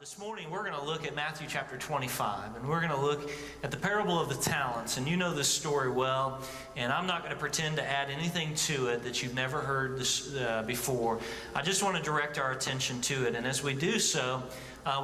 This morning we're going to look at Matthew chapter 25, and we're going to look at the parable of the talents. And you know this story well, and I'm not going to pretend to add anything to it that you've never heard this before. I just want to direct our attention to it. And as we do so,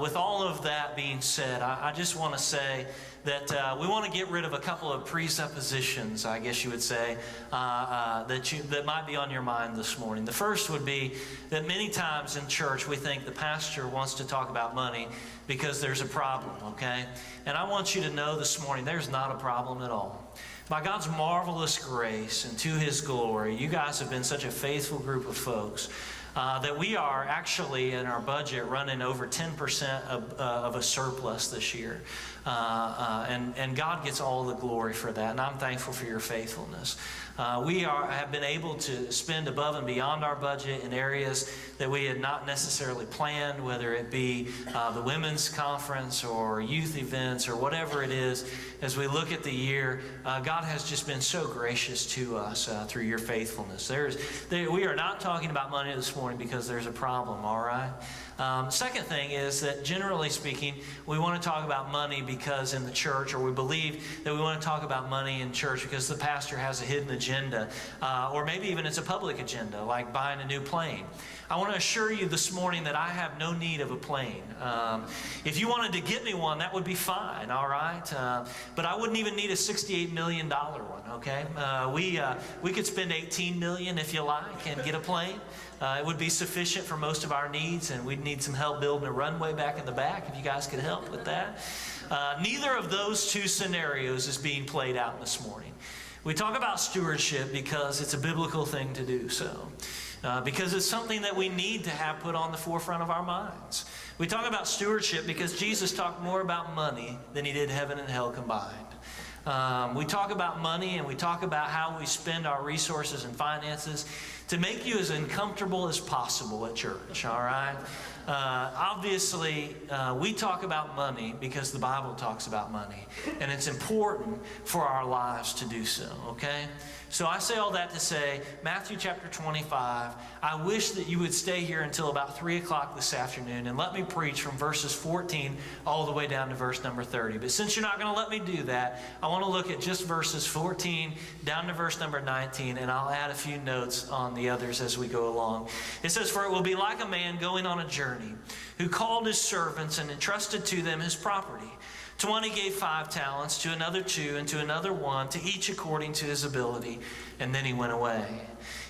with all of that being said, I just want to say that we want to get rid of a couple of presuppositions, I guess you would say, that might be on your mind this morning. The first would be that many times in church we think the pastor wants to talk about money because there's a problem, okay? And I want you to know this morning there's not a problem at all. By God's marvelous grace and to His glory, you guys have been such a faithful group of folks that we are actually in our budget running over 10% of a surplus this year. And God gets all the glory for that, and I'm thankful for your faithfulness. We have been able to spend above and beyond our budget in areas that we had not necessarily planned, whether it be the women's conference or youth events or whatever it is. As we look at the year, God has just been so gracious to us through your faithfulness. We are not talking about money this morning because there's a problem, all right? Second thing is that generally speaking, we want to talk about money because in the church, or we believe that we want to talk about money in church because the pastor has a hidden agenda, or maybe even it's a public agenda, like buying a new plane. I want to assure you this morning that I have no need of a plane. If you wanted to get me one, that would be fine, all right? But I wouldn't even need a $68 million one, okay? We could spend $18 million if you like and get a plane. It would be sufficient for most of our needs, and we'd need some help building a runway back in the back if you guys could help with that. Neither of those two scenarios is being played out this morning. We talk about stewardship because it's a biblical thing to do so. Because it's something that we need to have put on the forefront of our minds. We talk about stewardship because Jesus talked more about money than He did heaven and hell combined. We talk about money and we talk about how we spend our resources and finances to make you as uncomfortable as possible at church, all right? Obviously, we talk about money because the Bible talks about money, and it's important for our lives to do so, okay? So I say all that to say, Matthew chapter 25, I wish that you would stay here until about 3 o'clock this afternoon and let me preach from verses 14 all the way down to verse number 30. But since you're not going to let me do that, I want to look at just verses 14 down to verse number 19, and I'll add a few notes on the others as we go along. It says, "For it will be like a man going on a journey, who called his servants and entrusted to them his property. To one he gave 5 talents, to another 2, and to another 1, to each according to his ability. And then he went away.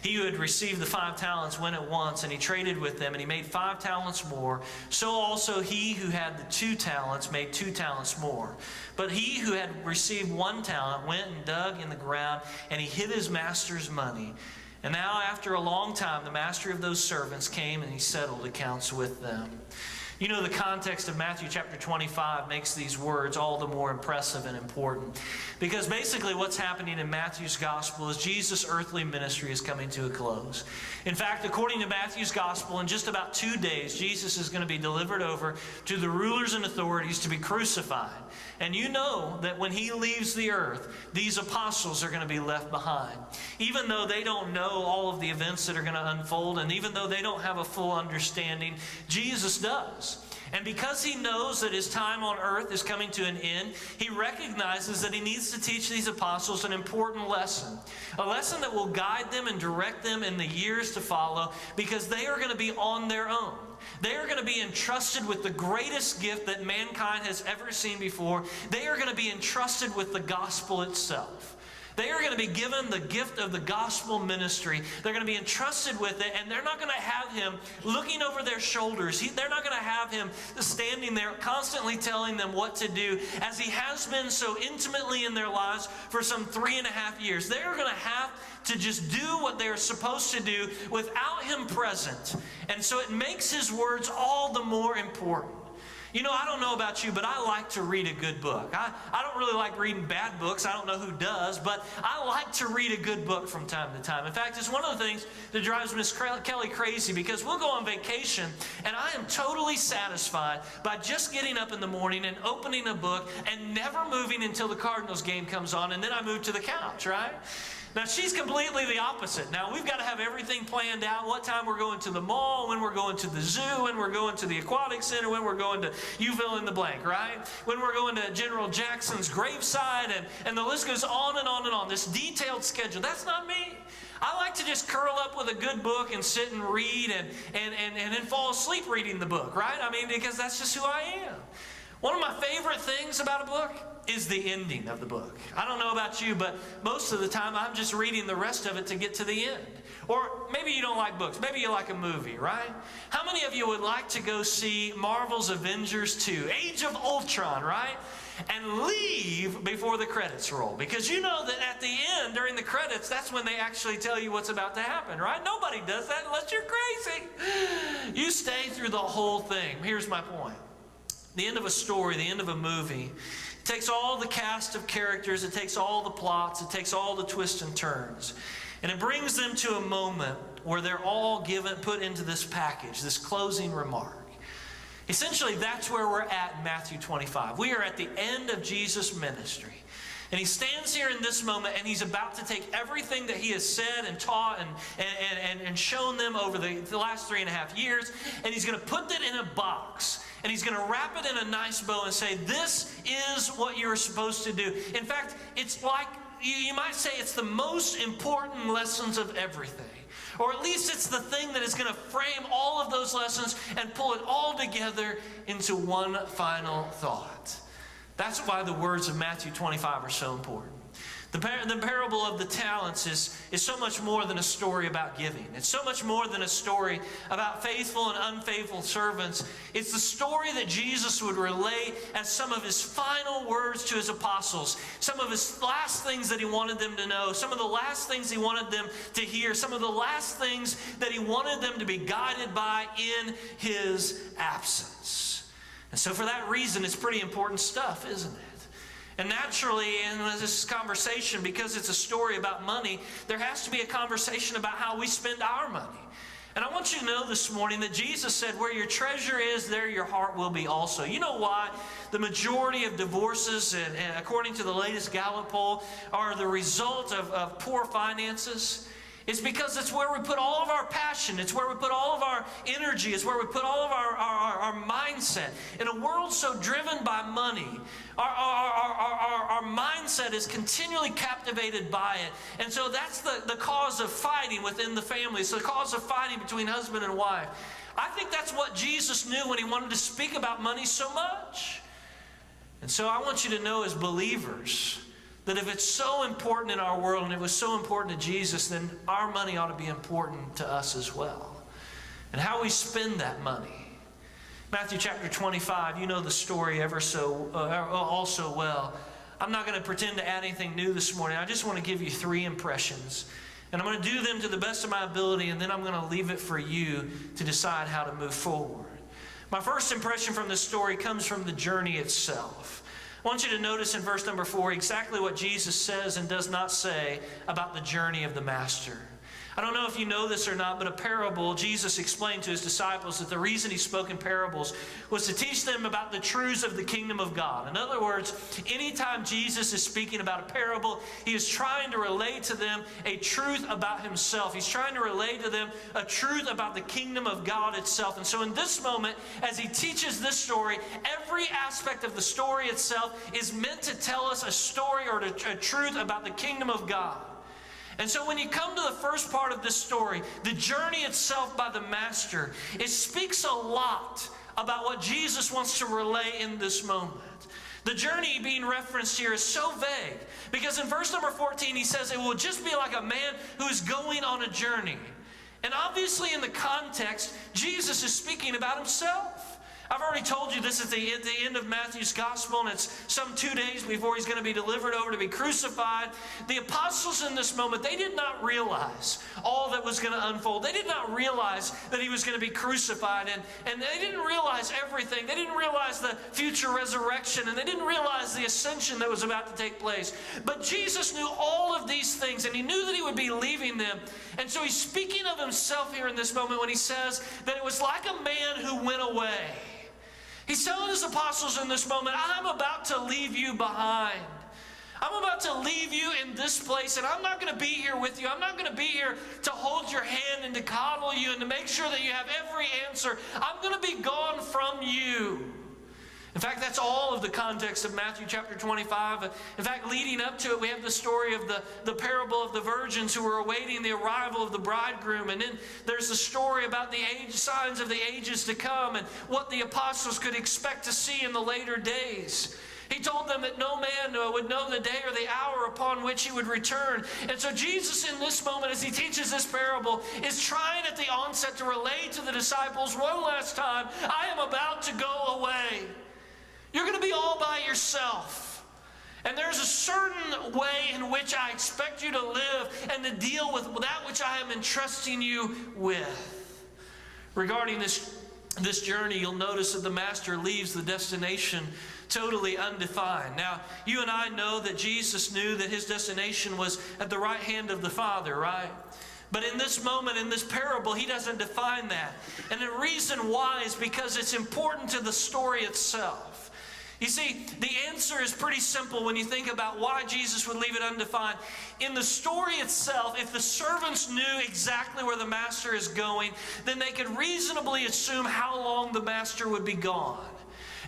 He who had received the 5 talents went at once, and he traded with them, and he made 5 talents more. So also he who had the 2 talents made 2 talents more. But he who had received 1 talent went and dug in the ground, and he hid his master's money. And now after a long time, the master of those servants came, and he settled accounts with them." You know, the context of Matthew chapter 25 makes these words all the more impressive and important. Because basically what's happening in Matthew's gospel is Jesus' earthly ministry is coming to a close. In fact, according to Matthew's gospel, in just about 2 days, Jesus is going to be delivered over to the rulers and authorities to be crucified. And you know that when He leaves the earth, these apostles are going to be left behind. Even though they don't know all of the events that are going to unfold, and even though they don't have a full understanding, Jesus does. And because He knows that His time on earth is coming to an end, He recognizes that He needs to teach these apostles an important lesson. A lesson that will guide them and direct them in the years to follow, because they are going to be on their own. They are going to be entrusted with the greatest gift that mankind has ever seen before. They are going to be entrusted with the gospel itself. They are going to be given the gift of the gospel ministry. They're going to be entrusted with it, and they're not going to have Him looking over their shoulders. They're not going to have Him standing there constantly telling them what to do, as He has been so intimately in their lives for some 3.5 years. They are going to have to just do what they're supposed to do without Him present. And so it makes His words all the more important. You know, I don't know about you, but I like to read a good book. I don't really like reading bad books. I don't know who does, but I like to read a good book from time to time. In fact, it's one of the things that drives Miss Kelly crazy, because we'll go on vacation, and I am totally satisfied by just getting up in the morning and opening a book and never moving until the Cardinals game comes on, and then I move to the couch, right? Now, she's completely the opposite. Now, we've got to have everything planned out, what time we're going to the mall, when we're going to the zoo, when we're going to the aquatic center, when we're going to, you fill in the blank, right? When we're going to General Jackson's graveside, and the list goes on and on and on. This detailed schedule. That's not me. I like to just curl up with a good book and sit and read and then fall asleep reading the book, right? I mean, because that's just who I am. One of my favorite things about a book is the ending of the book. I don't know about you, but most of the time I'm just reading the rest of it to get to the end. Or maybe you don't like books. Maybe you like a movie, right? How many of you would like to go see Marvel's Avengers 2, Age of Ultron, right? And leave before the credits roll. Because you know that at the end, during the credits, that's when they actually tell you what's about to happen, right? Nobody does that unless you're crazy. You stay through the whole thing. Here's my point. The end of a story, the end of a movie, it takes all the cast of characters, it takes all the plots, it takes all the twists and turns, and it brings them to a moment where they're all put into this package, this closing remark. Essentially, that's where we're at in Matthew 25. We are at the end of Jesus' ministry. And he stands here in this moment, and he's about to take everything that he has said and taught and shown them over the last 3.5 years, and he's going to put it in a box. And he's going to wrap it in a nice bow and say, this is what you're supposed to do. In fact, it's like, you might say it's the most important lessons of everything. Or at least it's the thing that is going to frame all of those lessons and pull it all together into one final thought. That's why the words of Matthew 25 are so important. The parable of the talents is so much more than a story about giving. It's so much more than a story about faithful and unfaithful servants. It's the story that Jesus would relay as some of his final words to his apostles, some of his last things that he wanted them to know, some of the last things he wanted them to hear, some of the last things that he wanted them to be guided by in his absence. And so for that reason, it's pretty important stuff, isn't it? And naturally, in this conversation, because it's a story about money, there has to be a conversation about how we spend our money. And I want you to know this morning that Jesus said, where your treasure is, there your heart will be also. You know why the majority of divorces, and according to the latest Gallup poll, are the result of poor finances? It's because it's where we put all of our passion. It's where we put all of our energy. It's where we put all of our mindset. In a world so driven by money, our mindset is continually captivated by it. And so that's the cause of fighting within the family. It's the cause of fighting between husband and wife. I think that's what Jesus knew when he wanted to speak about money so much. And so I want you to know as believers that if it's so important in our world and it was so important to Jesus, then our money ought to be important to us as well. And how we spend that money. Matthew chapter 25, you know the story also well. I'm not going to pretend to add anything new this morning. I just want to give you 3 impressions. And I'm going to do them to the best of my ability, and then I'm going to leave it for you to decide how to move forward. My first impression from this story comes from the journey itself. I want you to notice in verse number 4 exactly what Jesus says and does not say about the journey of the Master. I don't know if you know this or not, but a parable, Jesus explained to his disciples that the reason he spoke in parables was to teach them about the truths of the kingdom of God. In other words, anytime Jesus is speaking about a parable, he is trying to relay to them a truth about himself. He's trying to relay to them a truth about the kingdom of God itself. And so in this moment, as he teaches this story, every aspect of the story itself is meant to tell us a story or a truth about the kingdom of God. And so when you come to the first part of this story, the journey itself by the Master, it speaks a lot about what Jesus wants to relay in this moment. The journey being referenced here is so vague because in verse number 14 he says it will just be like a man who is going on a journey. And obviously in the context, Jesus is speaking about himself. I've already told you this is the end of Matthew's gospel, and it's some 2 days before he's going to be delivered over to be crucified. The apostles in this moment, they did not realize all that was going to unfold. They did not realize that he was going to be crucified, and they didn't realize everything. They didn't realize the future resurrection, and they didn't realize the ascension that was about to take place. But Jesus knew all of these things, and he knew that he would be leaving them. And so he's speaking of himself here in this moment when he says that it was like a man who went away. He's telling his apostles in this moment, I'm about to leave you behind. I'm about to leave you in this place, and I'm not going to be here with you. I'm not going to be here to hold your hand and to coddle you and to make sure that you have every answer. I'm going to be gone from you. In fact, that's all of the context of Matthew chapter 25. In fact, leading up to it, we have the story of the parable of the virgins who were awaiting the arrival of the bridegroom. And then there's the story about the signs of the ages to come and what the apostles could expect to see in the later days. He told them that no man would know the day or the hour upon which he would return. And so Jesus in this moment, as he teaches this parable, is trying at the onset to relay to the disciples one last time, I am about to go away. You're going to be all by yourself. And there's a certain way in which I expect you to live and to deal with that which I am entrusting you with. Regarding this journey, you'll notice that the master leaves the destination totally undefined. Now, you and I know that Jesus knew that his destination was at the right hand of the Father, right? But in this moment, in this parable, he doesn't define that. And the reason why is because it's important to the story itself. You see, the answer is pretty simple when you think about why Jesus would leave it undefined. In the story itself, if the servants knew exactly where the master is going, then they could reasonably assume how long the master would be gone.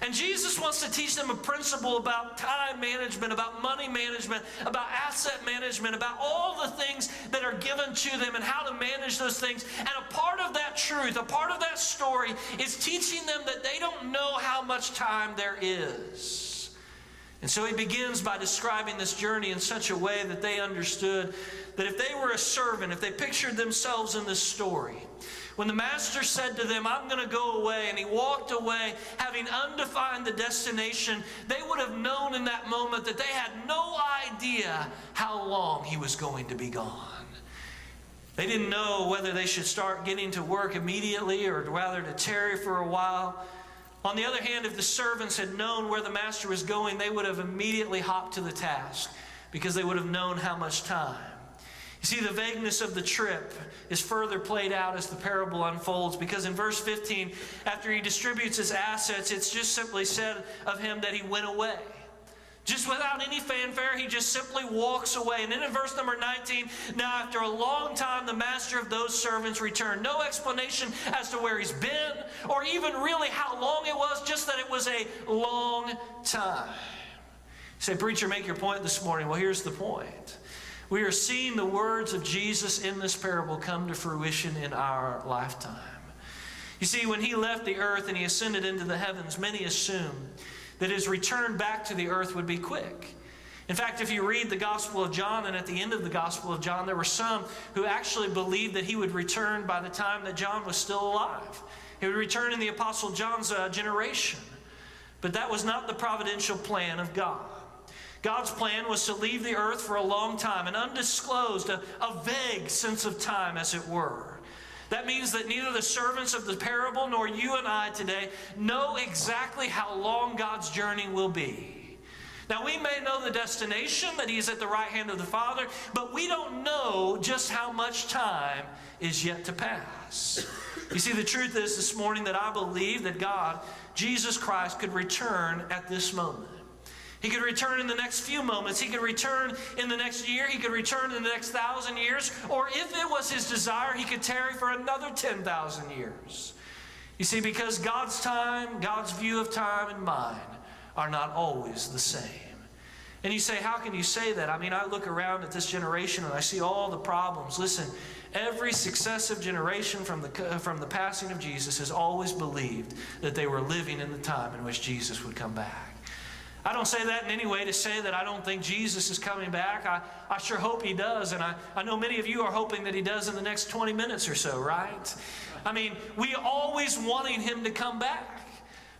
And Jesus wants to teach them a principle about time management, about money management, about asset management, about all the things that are given to them and how to manage those things. And a part of that truth, a part of that story is teaching them that they don't know how much time there is. And so he begins by describing this journey in such a way that they understood that if they were a servant, if they pictured themselves in this story, when the master said to them, I'm going to go away, and he walked away, having undefined the destination, they would have known in that moment that they had no idea how long he was going to be gone. They didn't know whether they should start getting to work immediately or rather to tarry for a while. On the other hand, if the servants had known where the master was going, they would have immediately hopped to the task because they would have known how much time. You see, the vagueness of the trip is further played out as the parable unfolds, because in verse 15, after he distributes his assets, it's just simply said of him that he went away. Just without any fanfare, he just simply walks away. And then in verse number 19, now after a long time, the master of those servants returned. No explanation as to where he's been or even really how long it was, just that it was a long time. You say, preacher, make your point this morning. Well, here's the point. We are seeing the words of Jesus in this parable come to fruition in our lifetime. You see, when he left the earth and he ascended into the heavens, many assumed that his return back to the earth would be quick. In fact, if you read the Gospel of John, and at the end of the Gospel of John, there were some who actually believed that he would return by the time that John was still alive. He would return in the Apostle John's generation. But that was not the providential plan of God. God's plan was to leave the earth for a long time, an undisclosed, a vague sense of time, as it were. That means that neither the servants of the parable nor you and I today know exactly how long God's journey will be. Now, we may know the destination, that He is at the right hand of the Father, but we don't know just how much time is yet to pass. You see, the truth is this morning that I believe that God, Jesus Christ, could return at this moment. He could return in the next few moments. He could return in the next year. He could return in the next 1,000 years. Or if it was His desire, He could tarry for another 10,000 years. You see, because God's time, God's view of time and mine are not always the same. And you say, how can you say that? I mean, I look around at this generation and I see all the problems. Listen, every successive generation from the passing of Jesus has always believed that they were living in the time in which Jesus would come back. I don't say that in any way to say that I don't think Jesus is coming back. I sure hope He does, and I know many of you are hoping that He does in the next 20 minutes or so, right? I mean, we always wanting Him to come back.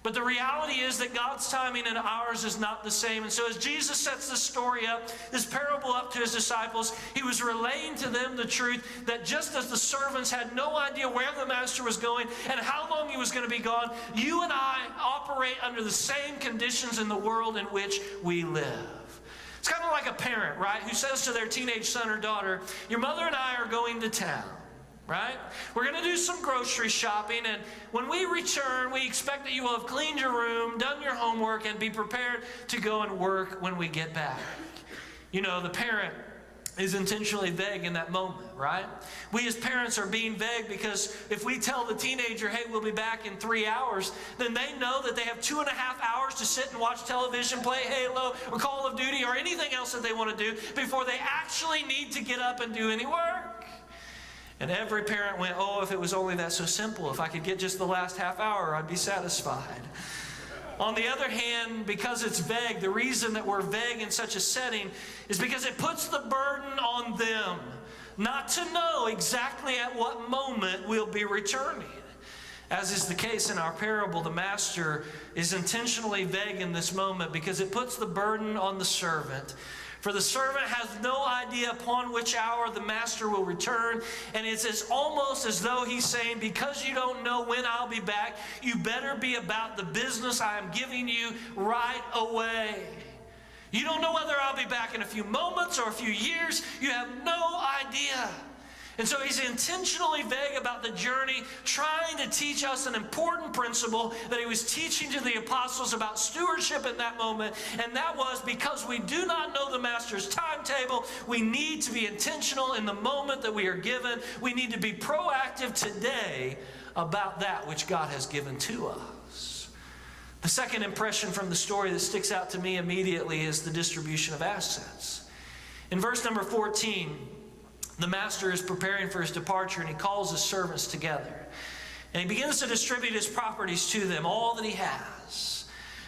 But the reality is that God's timing and ours is not the same. And so as Jesus sets this story up, this parable up to His disciples, He was relaying to them the truth that just as the servants had no idea where the Master was going and how long He was going to be gone, you and I operate under the same conditions in the world in which we live. It's kind of like a parent, right, who says to their teenage son or daughter, your mother and I are going to town. right? We're going to do some grocery shopping, and when we return, we expect that you will have cleaned your room, done your homework, and be prepared to go and work when we get back. You know, the parent is intentionally vague in that moment, right? We as parents are being vague because if we tell the teenager, hey, we'll be back in 3 hours, then they know that they have 2.5 hours to sit and watch television, play Halo or Call of Duty or anything else that they want to do before they actually need to get up and do any work. And every parent went, oh, if it was only that so simple. If I could get just the last half hour, I'd be satisfied. On the other hand, because it's vague, the reason that we're vague in such a setting is because it puts the burden on them not to know exactly at what moment we'll be returning. As is the case in our parable, the master is intentionally vague in this moment because it puts the burden on the servant. For the servant has no idea upon which hour the master will return, and it's almost as though he's saying, because you don't know when I'll be back, you better be about the business I am giving you right away. You don't know whether I'll be back in a few moments or a few years. You have no idea. And so he's intentionally vague about the journey, trying to teach us an important principle that he was teaching to the apostles about stewardship in that moment. And that was, because we do not know the master's timetable, we need to be intentional in the moment that we are given. We need to be proactive today about that which God has given to us. The second impression from the story that sticks out to me immediately is the distribution of assets. In verse number 14, the master is preparing for his departure, and he calls his servants together. And he begins to distribute his properties to them, all that he has.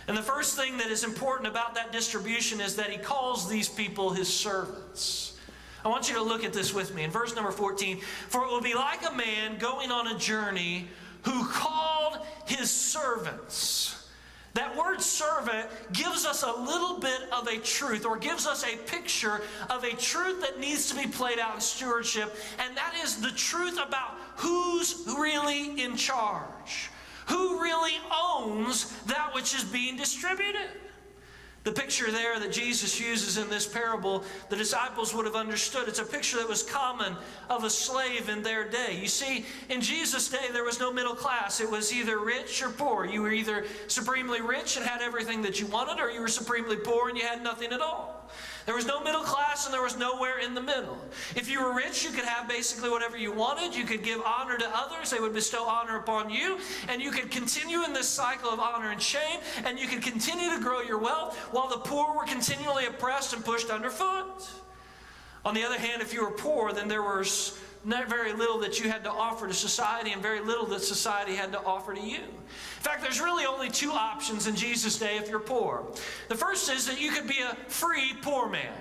And the first thing that is important about that distribution is that he calls these people his servants. I want you to look at this with me. In verse number 14, for it will be like a man going on a journey who called his servants. That word servant gives us a little bit of a truth, or gives us a picture of a truth that needs to be played out in stewardship, and that is the truth about who's really in charge, who really owns that which is being distributed. The picture there that Jesus uses in this parable, the disciples would have understood. It's a picture that was common of a slave in their day. You see, in Jesus' day, there was no middle class. It was either rich or poor. You were either supremely rich and had everything that you wanted, or you were supremely poor and you had nothing at all. There was no middle class, and there was nowhere in the middle. If you were rich, you could have basically whatever you wanted. You could give honor to others. They would bestow honor upon you. And you could continue in this cycle of honor and shame. And you could continue to grow your wealth while the poor were continually oppressed and pushed underfoot. On the other hand, if you were poor, then there was not very little that you had to offer to society, and very little that society had to offer to you. In fact, there's really only two options in Jesus' day if you're poor. The first is that you could be a free poor man.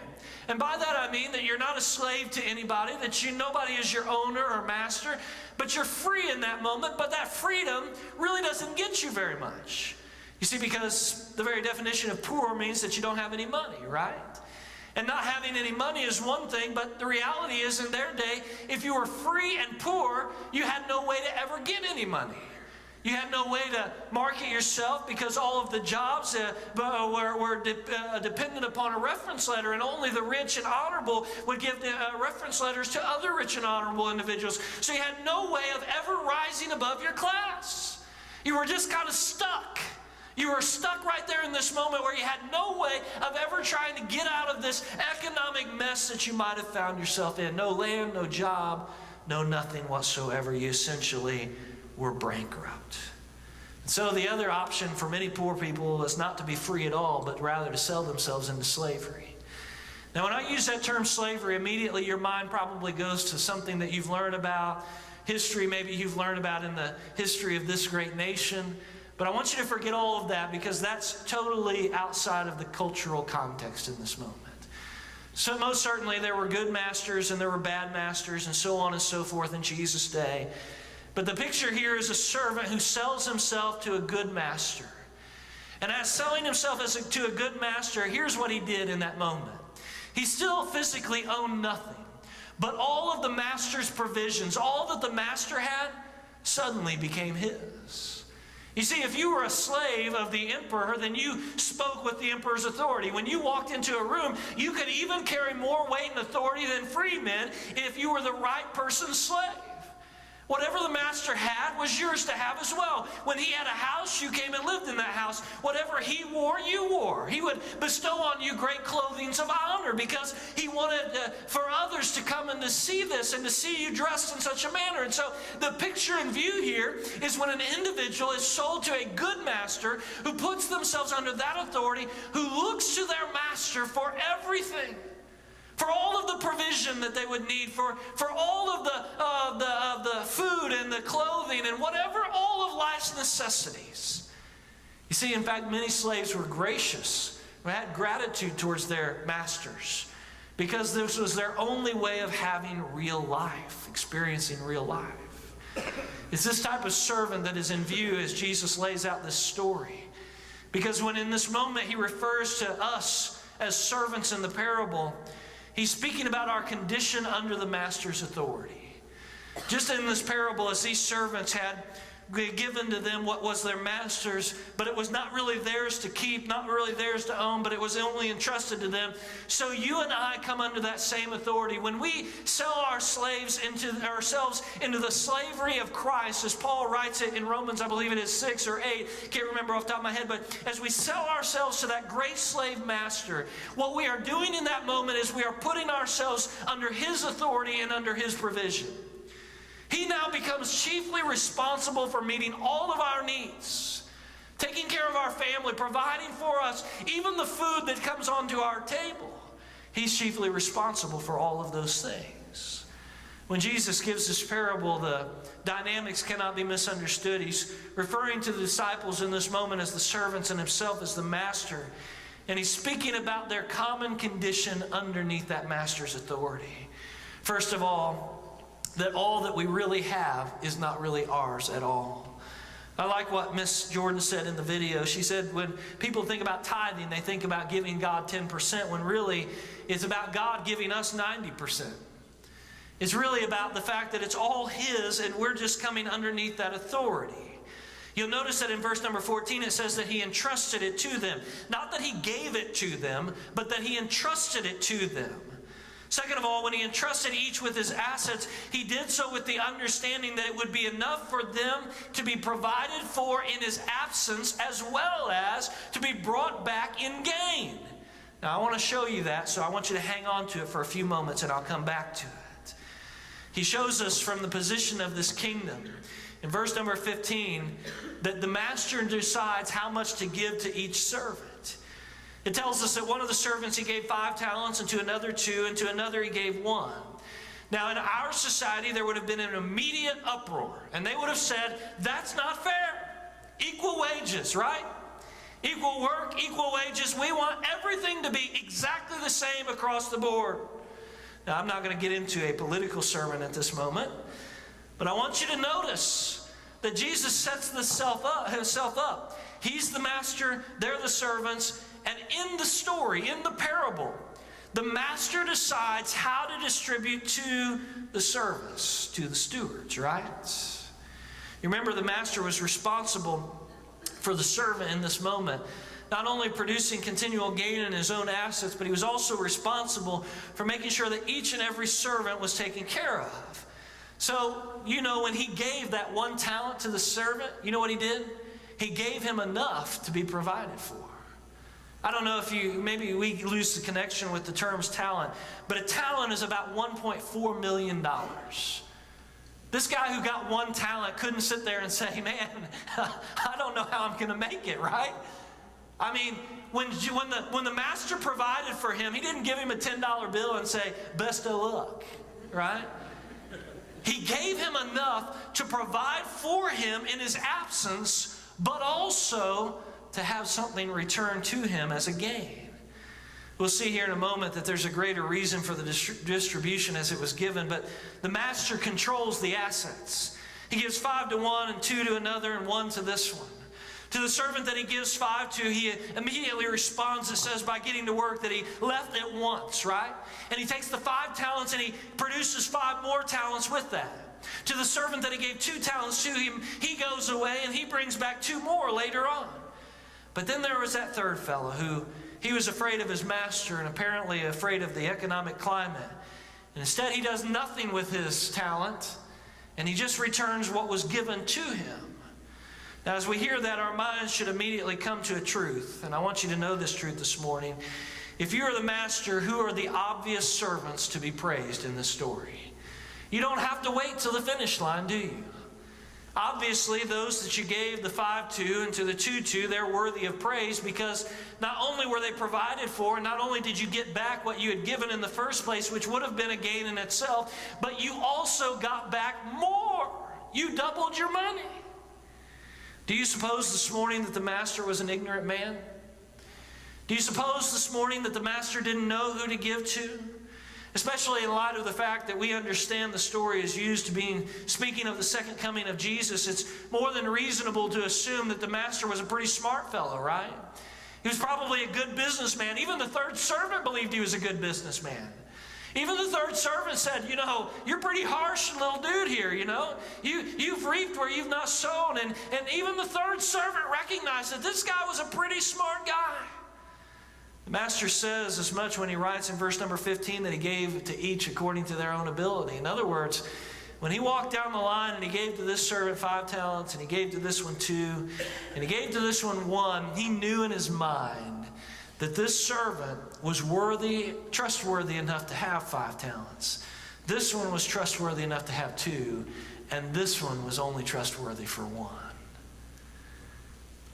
And by that I mean that you're not a slave to anybody, that nobody is your owner or master, but you're free in that moment, but that freedom really doesn't get you very much. You see, because the very definition of poor means that you don't have any money, right? And not having any money is one thing, but the reality is in their day, if you were free and poor, you had no way to ever get any money. You had no way to market yourself because all of the jobs were dependent upon a reference letter, and only the rich and honorable would give reference letters to other rich and honorable individuals. So you had no way of ever rising above your class. You were just kind of stuck. You were stuck right there in this moment where you had no way of ever trying to get out of this economic mess that you might have found yourself in. No land, no job, no nothing whatsoever. You essentially were bankrupt. So the other option for many poor people is not to be free at all, but rather to sell themselves into slavery. Now, when I use that term slavery, immediately your mind probably goes to something that you've learned about, history maybe you've learned about in the history of this great nation. But I want you to forget all of that, because that's totally outside of the cultural context in this moment. So most certainly there were good masters and there were bad masters and so on and so forth in Jesus' day. But the picture here is a servant who sells himself to a good master. And as selling himself to a good master, here's what he did in that moment. He still physically owned nothing, but all of the master's provisions, all that the master had, suddenly became his. You see, if you were a slave of the emperor, then you spoke with the emperor's authority. When you walked into a room, you could even carry more weight and authority than free men if you were the right person's slave. Whatever the master had was yours to have as well. When he had a house, you came and lived in that house. Whatever he wore, you wore. He would bestow on you great clothing of honor because he wanted for others to come and to see this and to see you dressed in such a manner. And so the picture in view here is when an individual is sold to a good master who puts themselves under that authority, who looks to their master for everything. For all of the provision that they would need, for all of the food and the clothing and whatever, all of life's necessities. You see, in fact, many slaves were gracious, had gratitude towards their masters, because this was their only way of having real life, experiencing real life. It's this type of servant that is in view as Jesus lays out this story. Because when in this moment he refers to us as servants in the parable, he's speaking about our condition under the master's authority. Just in this parable, as these servants had given to them what was their master's, but it was not really theirs to keep, not really theirs to own, but it was only entrusted to them. So you and I come under that same authority. When we sell ourselves into the slavery of Christ, as Paul writes it in Romans, I believe it is 6 or 8, can't remember off the top of my head, but as we sell ourselves to that great slave master, what we are doing in that moment is we are putting ourselves under his authority and under his provision. He now becomes chiefly responsible for meeting all of our needs, taking care of our family, providing for us, even the food that comes onto our table. He's chiefly responsible for all of those things. When Jesus gives this parable, the dynamics cannot be misunderstood. He's referring to the disciples in this moment as the servants and himself as the master. And he's speaking about their common condition underneath that master's authority. First of all, that all that we really have is not really ours at all. I like what Miss Jordan said in the video. She said when people think about tithing, they think about giving God 10%, when really it's about God giving us 90%. It's really about the fact that it's all his and we're just coming underneath that authority. You'll notice that in verse number 14 it says that he entrusted it to them. Not that he gave it to them, but that he entrusted it to them. Second of all, when he entrusted each with his assets, he did so with the understanding that it would be enough for them to be provided for in his absence, as well as to be brought back in gain. Now, I want to show you that, so I want you to hang on to it for a few moments, and I'll come back to it. He shows us from the position of this kingdom, in verse number 15, that the master decides how much to give to each servant. It tells us that one of the servants he gave 5 talents, and to another 2, and to another he gave 1. Now in our society there would have been an immediate uproar, and they would have said, that's not fair. Equal wages, right? Equal work, equal wages. We want everything to be exactly the same across the board. Now I'm not going to get into a political sermon at this moment, but I want you to notice that Jesus sets himself up. He's the master, they're the servants. And in the story, in the parable, the master decides how to distribute to the servants, to the stewards, right? You remember the master was responsible for the servant in this moment, not only producing continual gain in his own assets, but he was also responsible for making sure that each and every servant was taken care of. So, when he gave that 1 talent to the servant, you know what he did? He gave him enough to be provided for. I don't know if maybe we lose the connection with the terms talent, but a talent is about $1.4 million. This guy who got 1 talent couldn't sit there and say, man, I don't know how I'm going to make it, right? I mean, when the master provided for him, he didn't give him a $10 bill and say, best of luck, right? He gave him enough to provide for him in his absence, but also to have something returned to him as a gain. We'll see here in a moment that there's a greater reason for the distribution as it was given, but the master controls the assets. He gives 5 to one, and 2 to another, and 1 to this one. To the servant that he gives 5 to, he immediately responds, it says, by getting to work, that he left at once, right? And he takes the 5 talents and he produces 5 more talents with that. To the servant that he gave 2 talents to, he goes away and he brings back 2 more later on. But then there was that third fellow who he was afraid of his master and apparently afraid of the economic climate. And instead he does nothing with his talent. and he just returns what was given to him. Now, as we hear that, our minds should immediately come to a truth, and I want you to know this truth this morning. If you are the master, who are the obvious servants to be praised in this story? You don't have to wait till the finish line, do you? Obviously, those that you gave the 5 to and to the 2 to, they're worthy of praise, because not only were they provided for, and not only did you get back what you had given in the first place, which would have been a gain in itself, but you also got back more. You doubled your money. Do you suppose this morning that the master was an ignorant man? Do you suppose this morning that the master didn't know who to give to? Especially in light of the fact that we understand the story is used to being speaking of the second coming of Jesus, it's more than reasonable to assume that the master was a pretty smart fellow, right? He was probably a good businessman. Even the third servant believed he was a good businessman. Even the third servant said, you know, you're pretty harsh little dude here, you know. You've reaped where you've not sown. And even the third servant recognized that this guy was a pretty smart guy. The master says as much when he writes in verse number 15 that he gave to each according to their own ability. In other words, when he walked down the line and he gave to this servant 5 talents, and he gave to this one 2, and he gave to this one 1, he knew in his mind that this servant was trustworthy enough to have 5 talents. This one was trustworthy enough to have 2, and this one was only trustworthy for 1.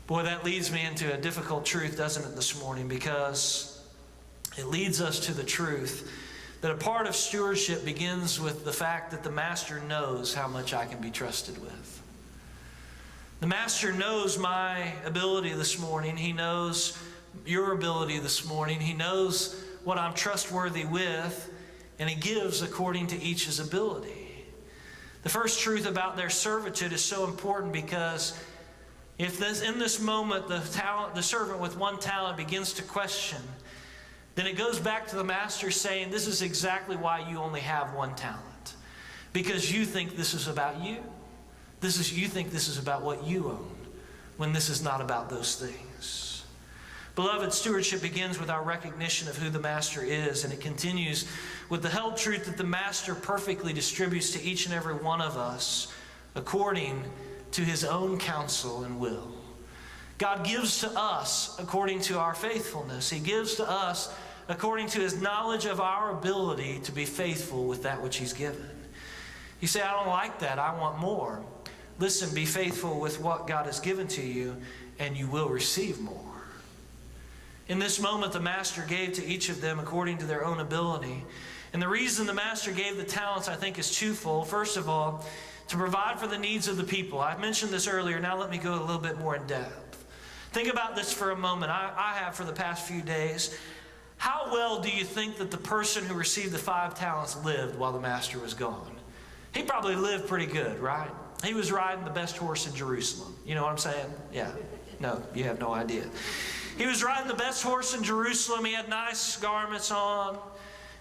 Boy, that leads me into a difficult truth, doesn't it, this morning? Because it leads us to the truth that a part of stewardship begins with the fact that the master knows how much I can be trusted with. The master knows my ability this morning. He knows your ability this morning. He knows what I'm trustworthy with, and he gives according to each's ability. The first truth about their servitude is so important, because if in this moment the servant with 1 talent begins to question, then it goes back to the master saying, this is exactly why you only have 1 talent. Because you think this is about you. You think this is about what you own, when this is not about those things. Beloved, stewardship begins with our recognition of who the master is, and it continues with the held truth that the master perfectly distributes to each and every one of us according to his own counsel and will. God gives to us according to our faithfulness. He gives to us according to his knowledge of our ability to be faithful with that which he's given. You say, I don't like that. I want more. Listen, be faithful with what God has given to you, and you will receive more. In this moment, the master gave to each of them according to their own ability. And the reason the master gave the talents, I think, is twofold. First of all, to provide for the needs of the people. I mentioned this earlier. Now let me go a little bit more in depth. Think about this for a moment. I have for the past few days. How well do you think that the person who received the 5 talents lived while the master was gone? He probably lived pretty good, right? He was riding the best horse in Jerusalem. You know what I'm saying? Yeah. No, you have no idea. He was riding the best horse in Jerusalem. He had nice garments on.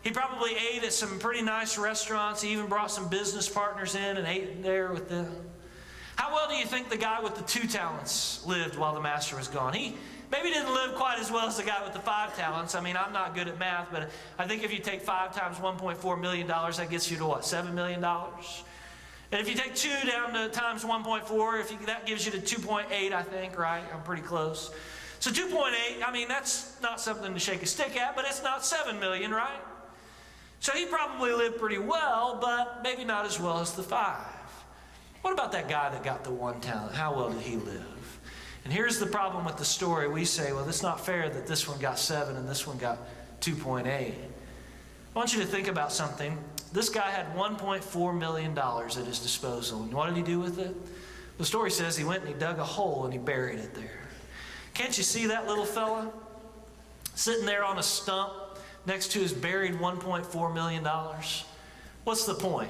He probably ate at some pretty nice restaurants. He even brought some business partners in and ate there with them. How well do you think the guy with the 2 talents lived while the master was gone? He maybe didn't live quite as well as the guy with the 5 talents. I mean, I'm not good at math, but I think if you take 5 times $1.4 million, that gets you to what, $7 million? And if you take 2 down to times 1.4, that gives you to 2.8, I think, right? I'm pretty close. So 2.8, I mean, that's not something to shake a stick at, but it's not 7 million, right? So he probably lived pretty well, but maybe not as well as the 5. What about that guy that got the 1 talent? How well did he live? And here's the problem with the story. We say, well, it's not fair that this one got 7 and this one got 2.8. I want you to think about something. This guy had $1.4 million at his disposal. And what did he do with it? The story says he went and he dug a hole and he buried it there. Can't you see that little fella sitting there on a stump next to his buried $1.4 million? What's the point?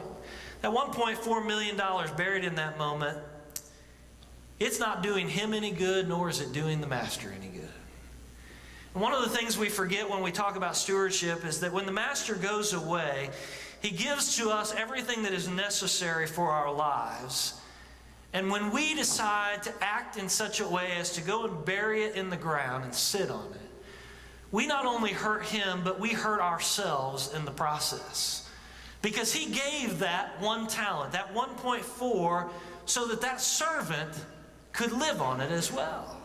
That $1.4 million buried in that moment, it's not doing him any good, nor is it doing the master any good. And one of the things we forget when we talk about stewardship is that when the master goes away, he gives to us everything that is necessary for our lives. And when we decide to act in such a way as to go and bury it in the ground and sit on it, we not only hurt him, but we hurt ourselves in the process. Because he gave that 1 talent, that 1.4, so that that servant could live on it as well.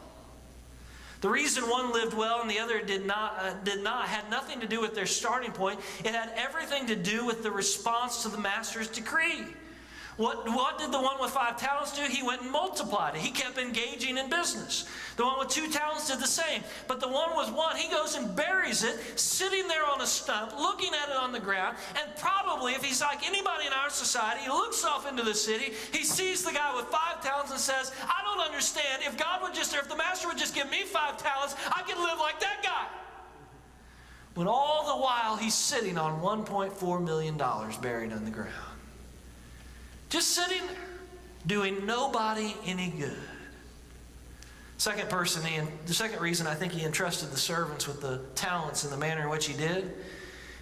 The reason one lived well and the other did not had nothing to do with their starting point. It had everything to do with the response to the master's decree. What did the one with 5 talents do? He went and multiplied it. He kept engaging in business. The one with 2 talents did the same. But the one with 1, he goes and buries it, sitting there on a stump, looking at it on the ground. And probably, if he's like anybody in our society, he looks off into the city, he sees the guy with 5 talents and says, I don't understand. If if the master would just give me 5 talents, I could live like that guy. When all the while he's sitting on $1.4 million buried on the ground. Just sitting there, doing nobody any good. The second reason I think he entrusted the servants with the talents in the manner in which he did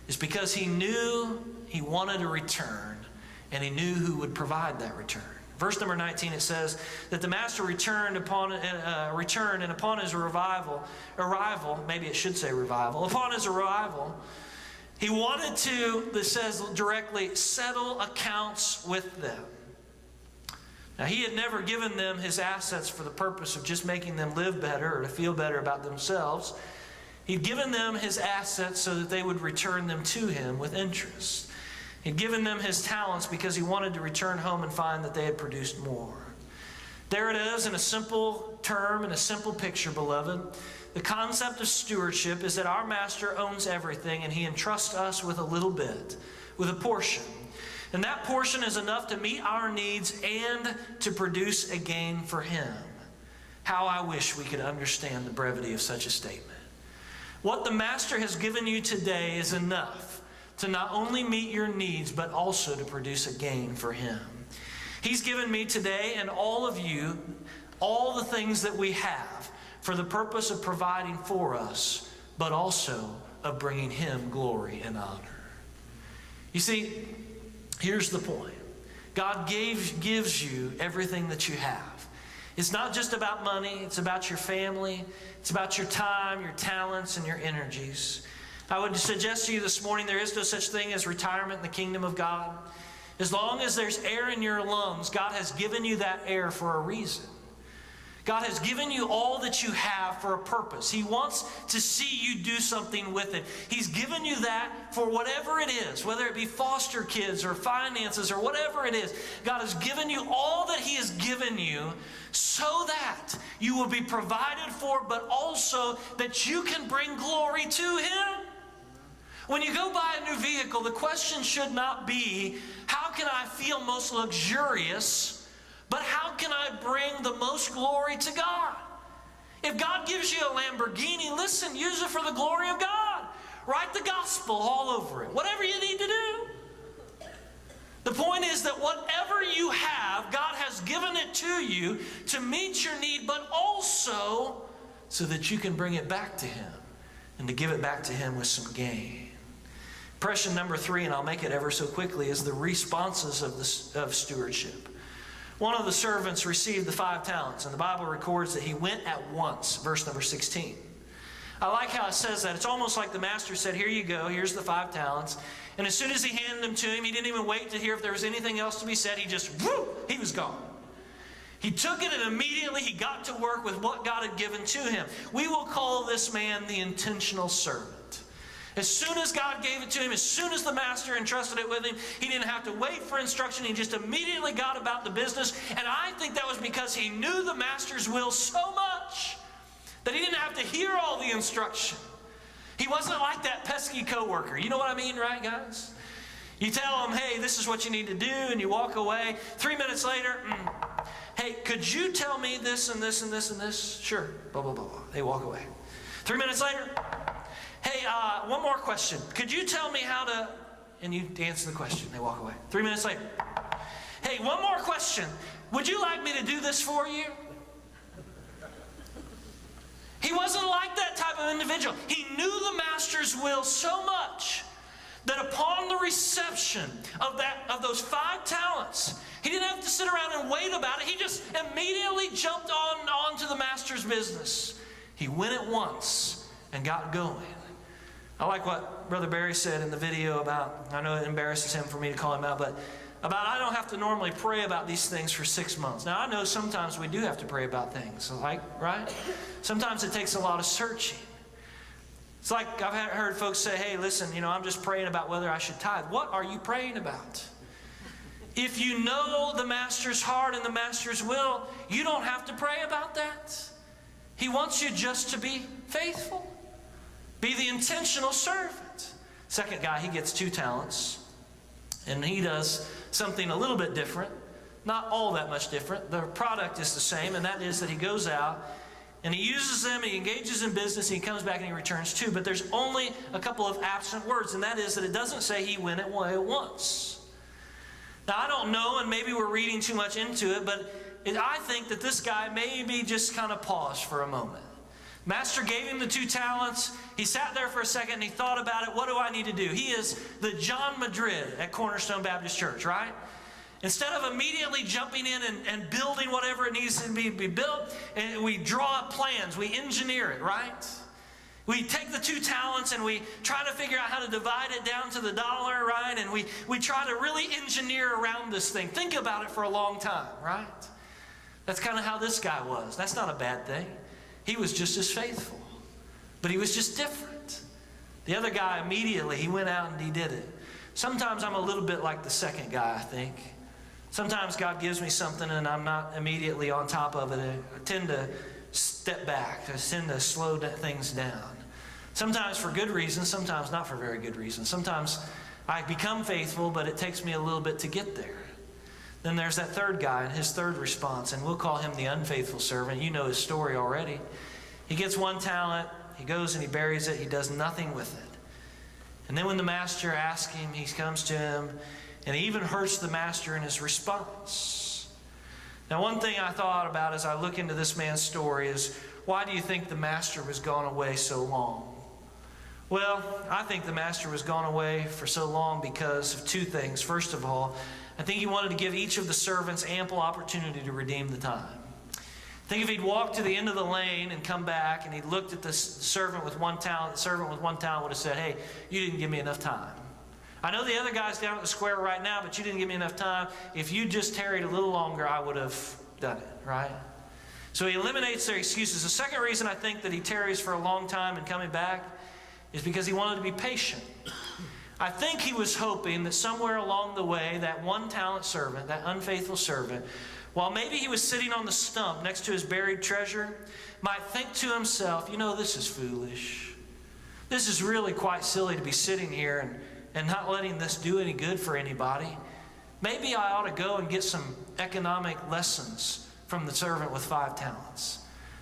is because he knew he wanted a return, and he knew who would provide that return. Verse number 19, it says that the master returned, and upon his arrival, he wanted to, it says directly, settle accounts with them. Now, he had never given them his assets for the purpose of just making them live better or to feel better about themselves. He'd given them his assets so that they would return them to him with interest. He'd given them his talents because he wanted to return home and find that they had produced more. There it is in a simple term, in a simple picture, beloved. The concept of stewardship is that our master owns everything, and he entrusts us with a little bit, with a portion. And that portion is enough to meet our needs and to produce a gain for him. How I wish we could understand the brevity of such a statement. What the master has given you today is enough to not only meet your needs, but also to produce a gain for him. He's given me today and all of you all the things that we have for the purpose of providing for us, but also of bringing him glory and honor. You see, here's the point. God gives you everything that you have. It's not just about money. It's about your family. It's about your time, your talents, and your energies. I would suggest to you this morning there is no such thing as retirement in the kingdom of God. As long as there's air in your lungs, God has given you that air for a reason. God has given you all that you have for a purpose. He wants to see you do something with it. He's given you that for whatever it is, whether it be foster kids or finances or whatever it is. God has given you all that he has given you so that you will be provided for, but also that you can bring glory to him. When you go buy a new vehicle, the question should not be, how can I feel most luxurious? But how can I bring the most glory to God? If God gives you a Lamborghini, listen, use it for the glory of God. Write the gospel all over it. Whatever you need to do. The point is that whatever you have, God has given it to you to meet your need, but also so that you can bring it back to him and to give it back to him with some gain. Impression number 3, and I'll make it ever so quickly, is the responses of stewardship. One of the servants received the 5 talents, and the Bible records that he went at once, verse number 16. I like how it says that. It's almost like the master said, here you go, here's the 5 talents. And as soon as he handed them to him, he didn't even wait to hear if there was anything else to be said. He just, he was gone. He took it and immediately he got to work with what God had given to him. We will call this man the intentional servant. As soon as God gave it to him, as soon as the master entrusted it with him, he didn't have to wait for instruction. He just immediately got about the business. And I think that was because he knew the master's will so much that he didn't have to hear all the instruction. He wasn't like that pesky coworker. You know what I mean, right, guys? You tell them, hey, this is what you need to do, and you walk away. 3 minutes later, hey, could you tell me this and this and this and this? Sure, blah, blah, blah, blah. They walk away. 3 minutes later, hey, one more question. Could you tell me how to... And you answer the question. They walk away. 3 minutes later. Hey, one more question. Would you like me to do this for you? He wasn't like that type of individual. He knew the master's will so much that upon the reception of those 5 talents, he didn't have to sit around and wait about it. He just immediately jumped on to the master's business. He went at once and got going. I like what Brother Barry said in the video about, I know it embarrasses him for me to call him out, but about I don't have to normally pray about these things for 6 months. Now I know sometimes we do have to pray about things, like, right? Sometimes it takes a lot of searching. It's like I've heard folks say, hey, listen, I'm just praying about whether I should tithe. What are you praying about? If you know the Master's heart and the Master's will, you don't have to pray about that. He wants you just to be faithful. Be the intentional servant. Second guy, he gets 2 talents. And he does something a little bit different. Not all that much different. The product is the same, and that is that he goes out and he uses them, he engages in business, and he comes back and he returns 2. But there's only a couple of absent words, and that is that it doesn't say he went away once. Now, I don't know, and maybe we're reading too much into it, but I think that this guy maybe just kind of paused for a moment. Master gave him the 2 talents. He sat there for a second and he thought about it. What do I need to do? He is the John Madrid at Cornerstone Baptist Church, right? Instead of immediately jumping in and building whatever it needs to be built, and we draw up plans, we engineer it, right? We take the 2 talents and we try to figure out how to divide it down to the dollar, right? And we try to really engineer around this thing. Think about it for a long time, right? That's kind of how this guy was. That's not a bad thing. He was just as faithful, but he was just different. The other guy immediately, he went out and he did it. Sometimes I'm a little bit like the second guy, I think. Sometimes God gives me something and I'm not immediately on top of it. I tend to step back. I tend to slow things down. Sometimes for good reasons, sometimes not for very good reasons. Sometimes I become faithful, but it takes me a little bit to get there. Then there's that third guy and his third response, and we'll call him the unfaithful servant. You know his story already. He gets 1 talent, he goes and he buries it, he does nothing with it. And then when the master asks him, he comes to him, and he even hurts the master in his response. Now, one thing I thought about as I look into this man's story is, why do you think the master was gone away so long? Well, I think the master was gone away for so long because of 2 things. First of all, I think he wanted to give each of the servants ample opportunity to redeem the time. I think if he'd walked to the end of the lane and come back and he'd looked at the servant with 1 talent, the servant with 1 talent would have said, hey, you didn't give me enough time. I know the other guy's down at the square right now, but you didn't give me enough time. If you just tarried a little longer, I would have done it, right? So he eliminates their excuses. The second reason I think that he tarries for a long time and coming back is because he wanted to be patient. I think he was hoping that somewhere along the way, that 1 talent servant, that unfaithful servant, while maybe he was sitting on the stump next to his buried treasure, might think to himself, this is foolish. This is really quite silly to be sitting here and not letting this do any good for anybody. Maybe I ought to go and get some economic lessons from the servant with 5 talents.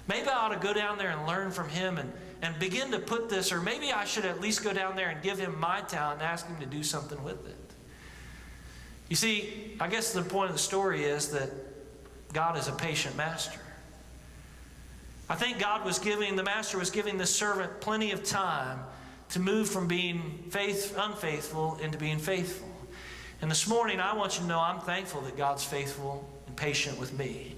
Maybe I ought to go down there and learn from him and begin to put this, or maybe I should at least go down there and give him my talent and ask him to do something with it. You see, I guess the point of the story is that God is a patient master. I think the master was giving the servant plenty of time to move from being unfaithful into being faithful. And this morning, I want you to know I'm thankful that God's faithful and patient with me.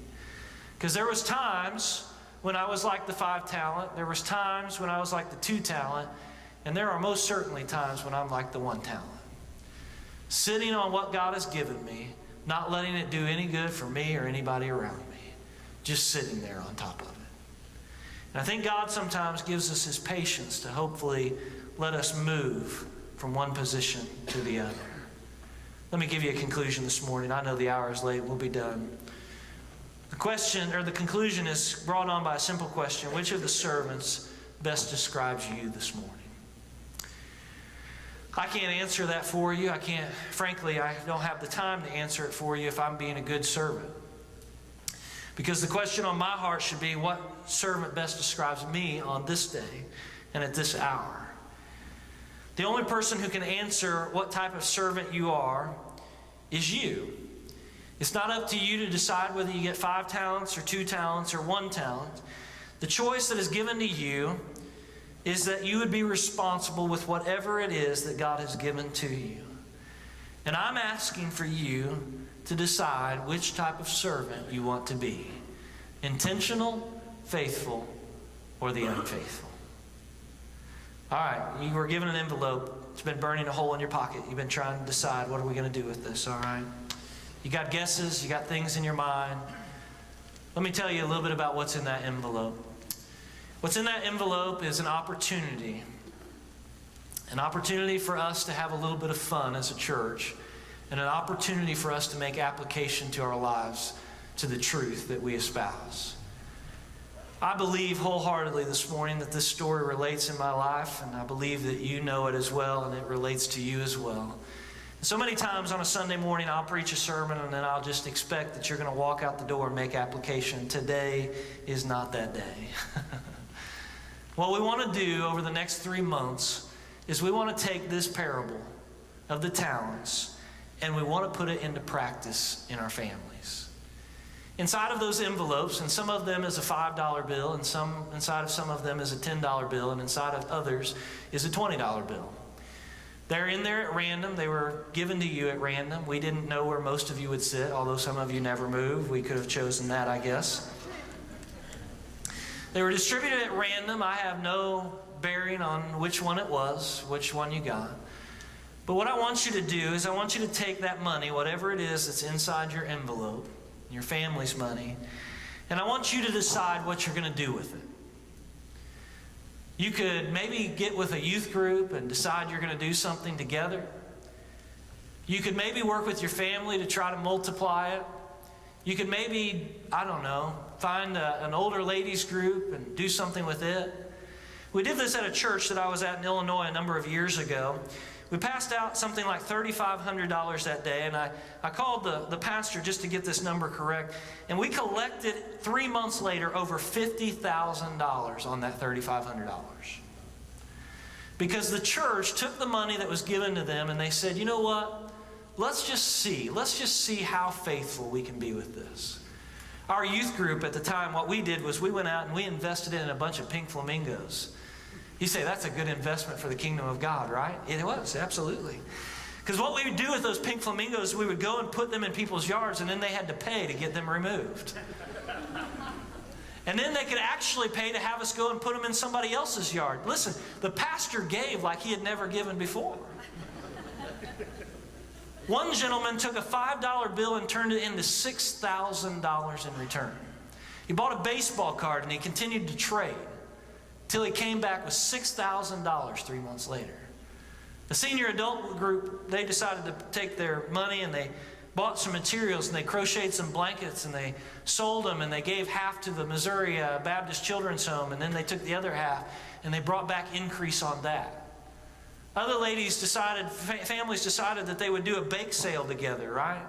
Because there was times when I was like the 5 talent, there was times when I was like the 2 talent, and there are most certainly times when I'm like the 1 talent. Sitting on what God has given me, not letting it do any good for me or anybody around me, just sitting there on top of it. And I think God sometimes gives us his patience to hopefully let us move from one position to the other. Let me give you a conclusion this morning. I know the hour is late. We'll be done. The conclusion is brought on by a simple question. Which of the servants best describes you this morning? I can't answer that for you. Frankly, I don't have the time to answer it for you if I'm being a good servant. Because the question on my heart should be, what servant best describes me on this day and at this hour? The only person who can answer what type of servant you are is you. It's not up to you to decide whether you get 5 talents or 2 talents or 1 talent. The choice that is given to you is that you would be responsible with whatever it is that God has given to you. And I'm asking for you to decide which type of servant you want to be. Intentional, faithful, or the unfaithful. All right, you were given an envelope. It's been burning a hole in your pocket. You've been trying to decide, what are we going to do with this, all right? You got guesses, you got things in your mind. Let me tell you a little bit about what's in that envelope. What's in that envelope is an opportunity for us to have a little bit of fun as a church, and an opportunity for us to make application to our lives to the truth that we espouse. I believe wholeheartedly this morning that this story relates in my life, and I believe that you know it as well, and it relates to you as well. So many times on a Sunday morning, I'll preach a sermon, and then I'll just expect that you're going to walk out the door and make application. Today is not that day. What we want to do over the next 3 months is we want to take this parable of the talents, and we want to put it into practice in our families. Inside of those envelopes, and some of them is a $5 bill, and inside of some of them is a $10 bill, and inside of others is a $20 bill. They're in there at random. They were given to you at random. We didn't know where most of you would sit, although some of you never moved. We could have chosen that, I guess. They were distributed at random. I have no bearing on which one it was, which one you got. But what I want you to do is I want you to take that money, whatever it is that's inside your envelope, your family's money, and I want you to decide what you're going to do with it. You could maybe get with a youth group and decide you're going to do something together. You could maybe work with your family to try to multiply it. You could maybe, I don't know, find an older ladies group and do something with it. We did this at a church that I was at in Illinois a number of years ago. We passed out something like $3,500 that day, and I called the pastor just to get this number correct, and we collected 3 months later over $50,000 on that $3,500. Because the church took the money that was given to them and they said, you know what? Let's just see how faithful we can be with this. Our youth group at the time, what we did was we went out and we invested in a bunch of pink flamingos. You say, that's a good investment for the kingdom of God, right? It was, absolutely. Because what we would do with those pink flamingos, we would go and put them in people's yards, and then they had to pay to get them removed. And then they could actually pay to have us go and put them in somebody else's yard. Listen, the pastor gave like he had never given before. One gentleman took a $5 bill and turned it into $6,000 in return. He bought a baseball card and he continued to trade till he came back with $6,000 3 months later. The senior adult group, they decided to take their money and they bought some materials and they crocheted some blankets and they sold them and they gave half to the Missouri Baptist Children's Home, and then they took the other half and they brought back increase on that. Other ladies decided, families decided that they would do a bake sale together, right?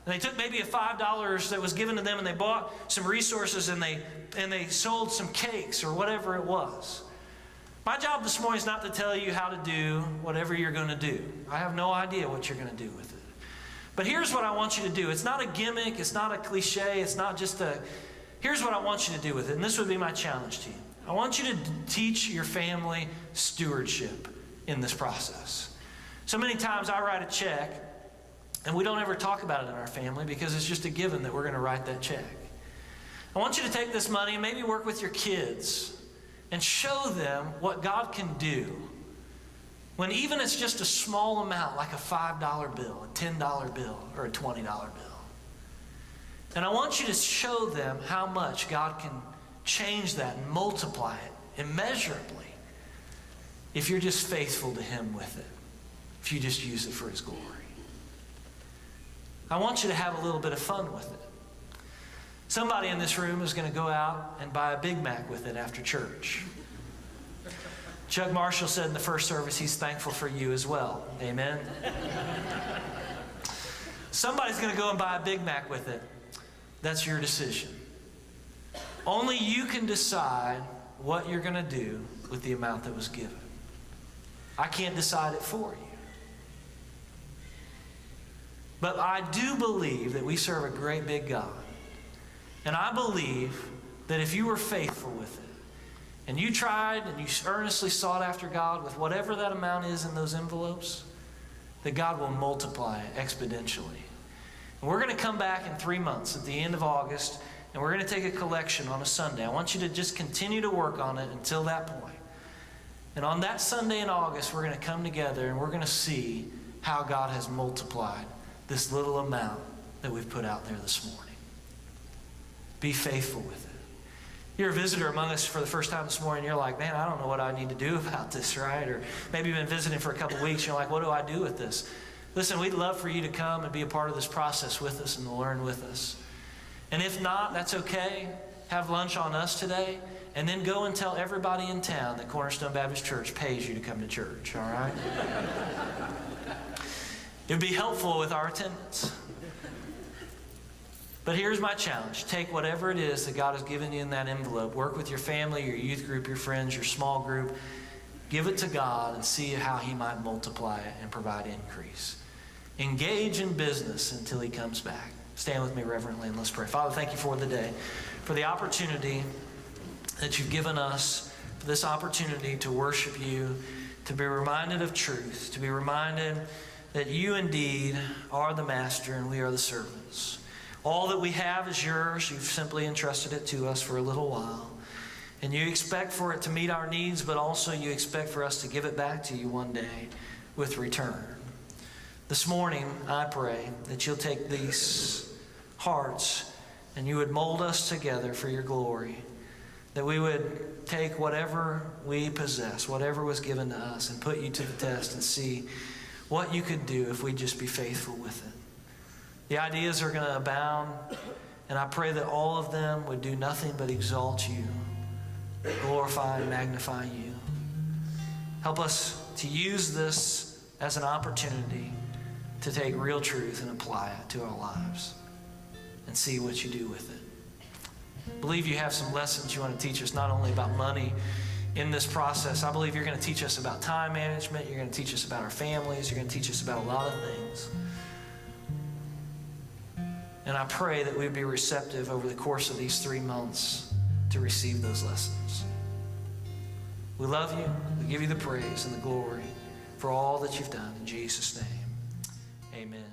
And they took maybe a $5 that was given to them and they bought some resources and they sold some cakes or whatever it was. My job this morning is not to tell you how to do whatever you're going to do. I have no idea what you're going to do with it. But here's what I want you to do. It's not a gimmick. It's not a cliche. It's not just a... Here's what I want you to do with it, and this would be my challenge to you. I want you to teach your family stewardship in this process. So many times I write a check, and we don't ever talk about it in our family because it's just a given that we're going to write that check. I want you to take this money and maybe work with your kids and show them what God can do when even it's just a small amount, like a $5 bill, a $10 bill, or a $20 bill. And I want you to show them how much God can change that and multiply it immeasurably if you're just faithful to Him with it, if you just use it for His glory. I want you to have a little bit of fun with it. Somebody in this room is going to go out and buy a Big Mac with it after church. Chuck Marshall said in the first service he's thankful for you as well. Amen? Somebody's going to go and buy a Big Mac with it. That's your decision. Only you can decide what you're going to do with the amount that was given. I can't decide it for you. But I do believe that we serve a great big God. And I believe that if you were faithful with it, and you tried and you earnestly sought after God with whatever that amount is in those envelopes, that God will multiply it exponentially. And we're going to come back in 3 months at the end of August, and we're going to take a collection on a Sunday. I want you to just continue to work on it until that point. And on that Sunday in August, we're going to come together and we're going to see how God has multiplied this little amount that we've put out there this morning. Be faithful with it. You're a visitor among us for the first time this morning. You're like, man, I don't know what I need to do about this, right? Or maybe you've been visiting for a couple weeks. You're like, what do I do with this? Listen, we'd love for you to come and be a part of this process with us and to learn with us. And if not, that's okay. Have lunch on us today. And then go and tell everybody in town that Cornerstone Baptist Church pays you to come to church, all right? It would be helpful with our attendance. But here's my challenge. Take whatever it is that God has given you in that envelope. Work with your family, your youth group, your friends, your small group. Give it to God and see how He might multiply it and provide increase. Engage in business until He comes back. Stand with me reverently and let's pray. Father, thank you for the day, for the opportunity that you've given us, for this opportunity to worship you, to be reminded of truth, to be reminded that you indeed are the master and we are the servants. All that we have is yours. You've simply entrusted it to us for a little while. And you expect for it to meet our needs, but also you expect for us to give it back to you one day with return. This morning, I pray that you'll take these hearts and you would mold us together for your glory. That we would take whatever we possess, whatever was given to us, and put you to the test and see what you could do if we just be faithful with it. The ideas are going to abound, and I pray that all of them would do nothing but exalt you, glorify and magnify you. Help us to use this as an opportunity to take real truth and apply it to our lives and see what you do with it. I believe you have some lessons you want to teach us, not only about money in this process. I believe you're going to teach us about time management. You're going to teach us about our families. You're going to teach us about a lot of things. And I pray that we'd be receptive over the course of these 3 months to receive those lessons. We love you. We give you the praise and the glory for all that you've done. In Jesus' name, amen.